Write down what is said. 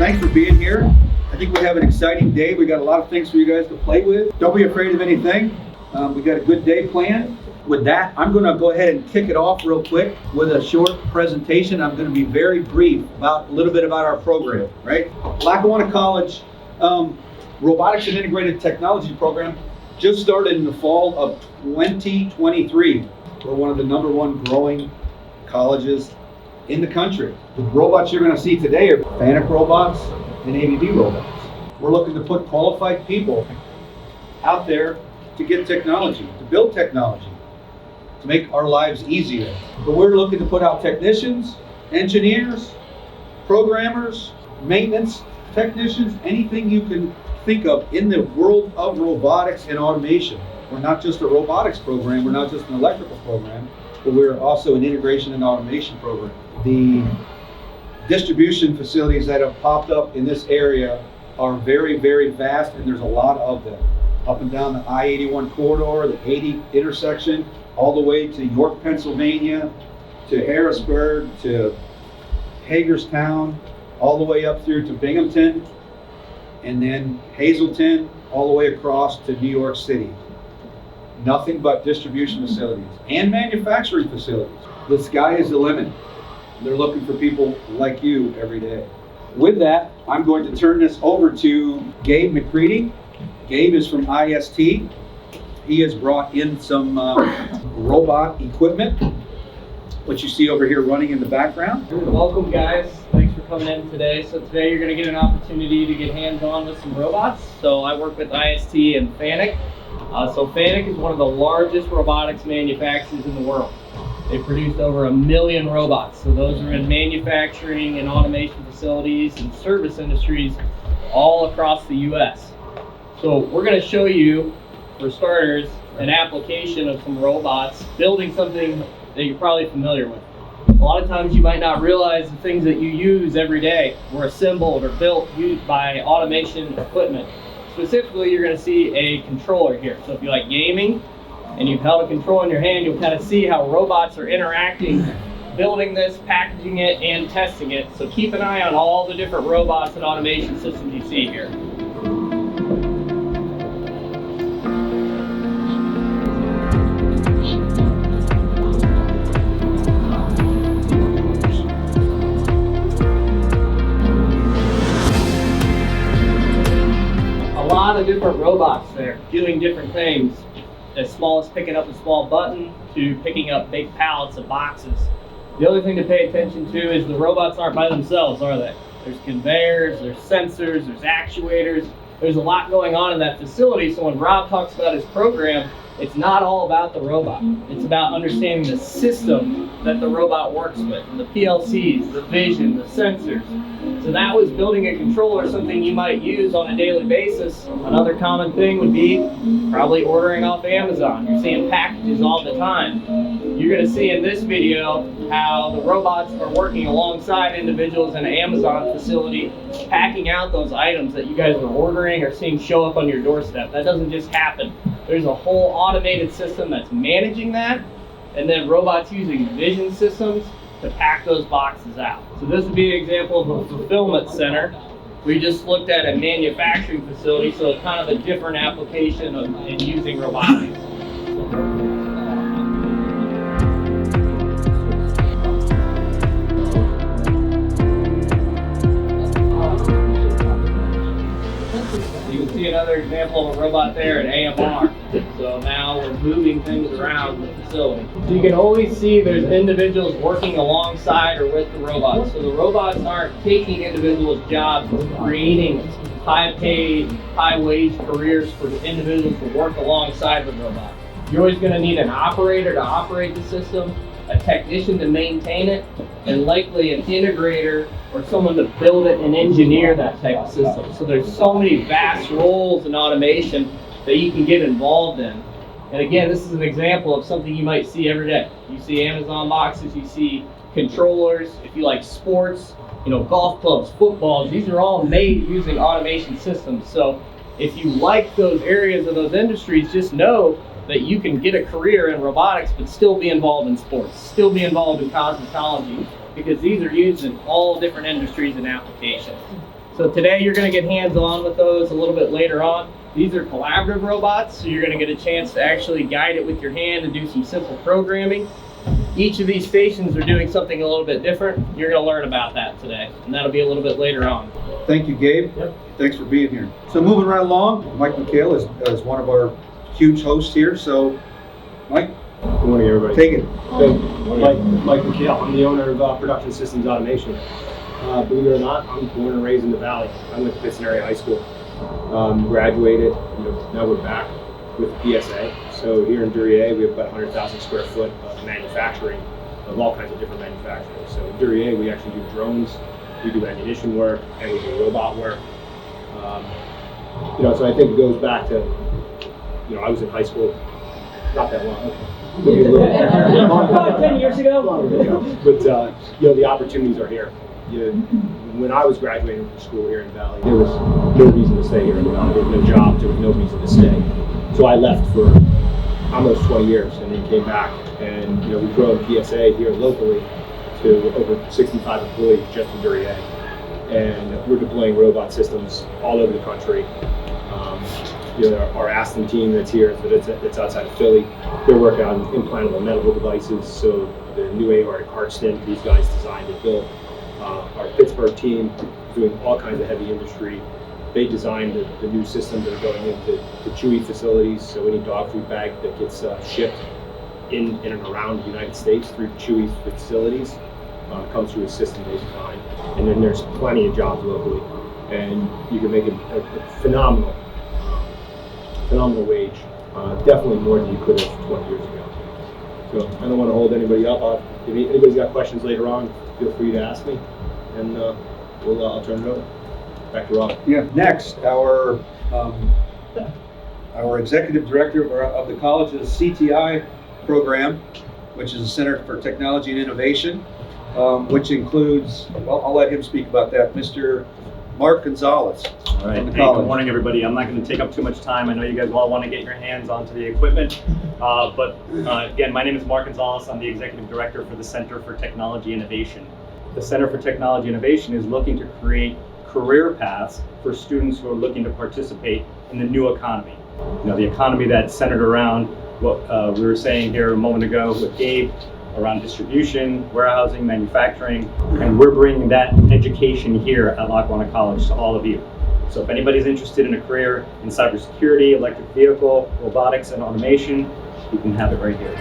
thanks for being here. I think we have an exciting day. We got a lot of things for you guys to play with. Don't be afraid of anything. We got a good day planned. With that, I'm going to go ahead and kick it off real quick with a short presentation. I'm going to be very brief about a little bit about our program, right? Lackawanna College Robotics and Integrated Technology program just started in the fall of 2023. We're one of the #1 growing colleges in the country. The robots you're going to see today are FANUC robots and ABB robots. We're looking to put qualified people out there to get technology, to build technology, to make our lives easier. But we're looking to put out technicians, engineers, programmers, maintenance technicians, anything you can think of in the world of robotics and automation. We're not just a robotics program, we're not just an electrical program, but we're also an integration and automation program. The distribution facilities that have popped up in this area are very, very vast, and there's a lot of them. Up and down the I-81 corridor, the 80 intersection, all the way to York, Pennsylvania, to Harrisburg, to Hagerstown, all the way up through to Binghamton, and then Hazleton, all the way across to New York City. Nothing but distribution facilities and manufacturing facilities. The sky is the limit. They're looking for people like you every day. With that, I'm going to turn this over to Gabe McCready. Gabe is from IST. He has brought in some robot equipment, what you see over here running in the background. Welcome, guys. Thanks for coming in today. So today you're going to get an opportunity to get hands-on with some robots. So I work with IST and FANUC. So FANUC is one of the largest robotics manufacturers in the world. They produced over 1 million robots. So those are in manufacturing and automation facilities and service industries all across the US. So we're going to show you, for starters, an application of some robots building something that you're probably familiar with. A lot of times you might not realize the things that you use every day were assembled or built used by automation equipment. Specifically, you're going to see a controller here. So if you like gaming and you've held a controller in your hand, you'll kind of see how robots are interacting, building this, packaging it, and testing it. So keep an eye on all the different robots and automation systems you see here. A lot of different robots there doing different things, as small as picking up a small button to picking up big pallets of boxes. The other thing to pay attention to is the robots aren't by themselves, are they? There's conveyors, there's sensors, there's actuators. There's a lot going on in that facility, so when Rob talks about his program, it's not all about the robot. It's about understanding the system that the robot works with, the PLCs, the vision, the sensors. So that was building a controller, something you might use on a daily basis. Another common thing would be probably ordering off Amazon. You're seeing packages all the time. You're going to see in this video how the robots are working alongside individuals in an Amazon facility, packing out those items that you guys are ordering or seeing show up on your doorstep. That doesn't just happen. There's a whole automated system that's managing that, and then robots using vision systems to pack those boxes out. So this would be an example of a fulfillment center. We just looked at a manufacturing facility, so it's kind of a different application in using robotics. You can see another example of a robot there at AMR. So now we're moving things around the facility. So you can always see there's individuals working alongside or with the robots. So the robots aren't taking individuals' jobs, but creating high-paid, high-wage careers for the individuals to work alongside the robot. You're always going to need an operator to operate the system, a technician to maintain it, and likely an integrator or someone to build it and engineer that type of system. So there's so many vast roles in automation that you can get involved in. And again, this is an example of something you might see every day. You see Amazon boxes, you see controllers. If you like sports, golf clubs, footballs, these are all made using automation systems. So if you like those areas of those industries, just know that you can get a career in robotics but still be involved in sports, still be involved in cosmetology, because these are used in all different industries and applications. So today you're going to get hands-on with those a little bit later on. These are collaborative robots, so you're going to get a chance to actually guide it with your hand and do some simple programming. Each of these stations are doing something a little bit different. You're going to learn about that today, and that'll be a little bit later on. Thank you, Gabe. Yep. Thanks for being here. So moving right along, Mike McHale is one of our huge hosts here. So, Mike, Good morning, everybody. take it. Hey, Mike McHale. I'm the owner of Production Systems Automation. Believe it or not, I'm born and raised in the Valley. I went to Pittston Area High School. Graduated. Now we're back with PSA. So here in Duryea, we have about 100,000 square foot of manufacturing of all kinds of different manufacturing. So in Duryea, we actually do drones, we do ammunition work, and we do robot work. So I think it goes back to, I was in high school not that long. About 10 years ago. But the opportunities are here. When I was graduating from school here in Valley, there was no reason to stay here in the Valley. There was no jobs, there was no reason to stay. So I left for almost 20 years and then came back. And we've grown PSA here locally to over 65 employees just in Duryea. And we're deploying robot systems all over the country. Our Aston team that's here, that's outside of Philly, they're working on implantable medical devices. So the new aortic heart stent, these guys designed and built. Our Pittsburgh team is doing all kinds of heavy industry. They designed the new systems that are going into the Chewy facilities. So any dog food bag that gets shipped in and around the United States through Chewy facilities comes through a system they designed. And then there's plenty of jobs locally, and you can make a phenomenal wage, definitely more than you could have 20 years ago. So I don't want to hold anybody up. If anybody's got questions later on, feel free to ask me, and I'll turn it over. Back to Rob. Yeah. Next, our executive director of the college's CTI program, which is a Center for Technology and Innovation, which includes, well, I'll let him speak about that, Mr. Mark Gonzalez. All right. Hey, good morning, everybody. I'm not going to take up too much time. I know you guys all want to get your hands onto the equipment. Again, my name is Mark Gonzalez. I'm the Executive Director for the Center for Technology Innovation. The Center for Technology Innovation is looking to create career paths for students who are looking to participate in the new economy. The economy that's centered around what we were saying here a moment ago with Gabe, around distribution, warehousing, manufacturing, and we're bringing that education here at Lackawanna College to all of you. So if anybody's interested in a career in cybersecurity, electric vehicle, robotics, and automation, you can have it right here.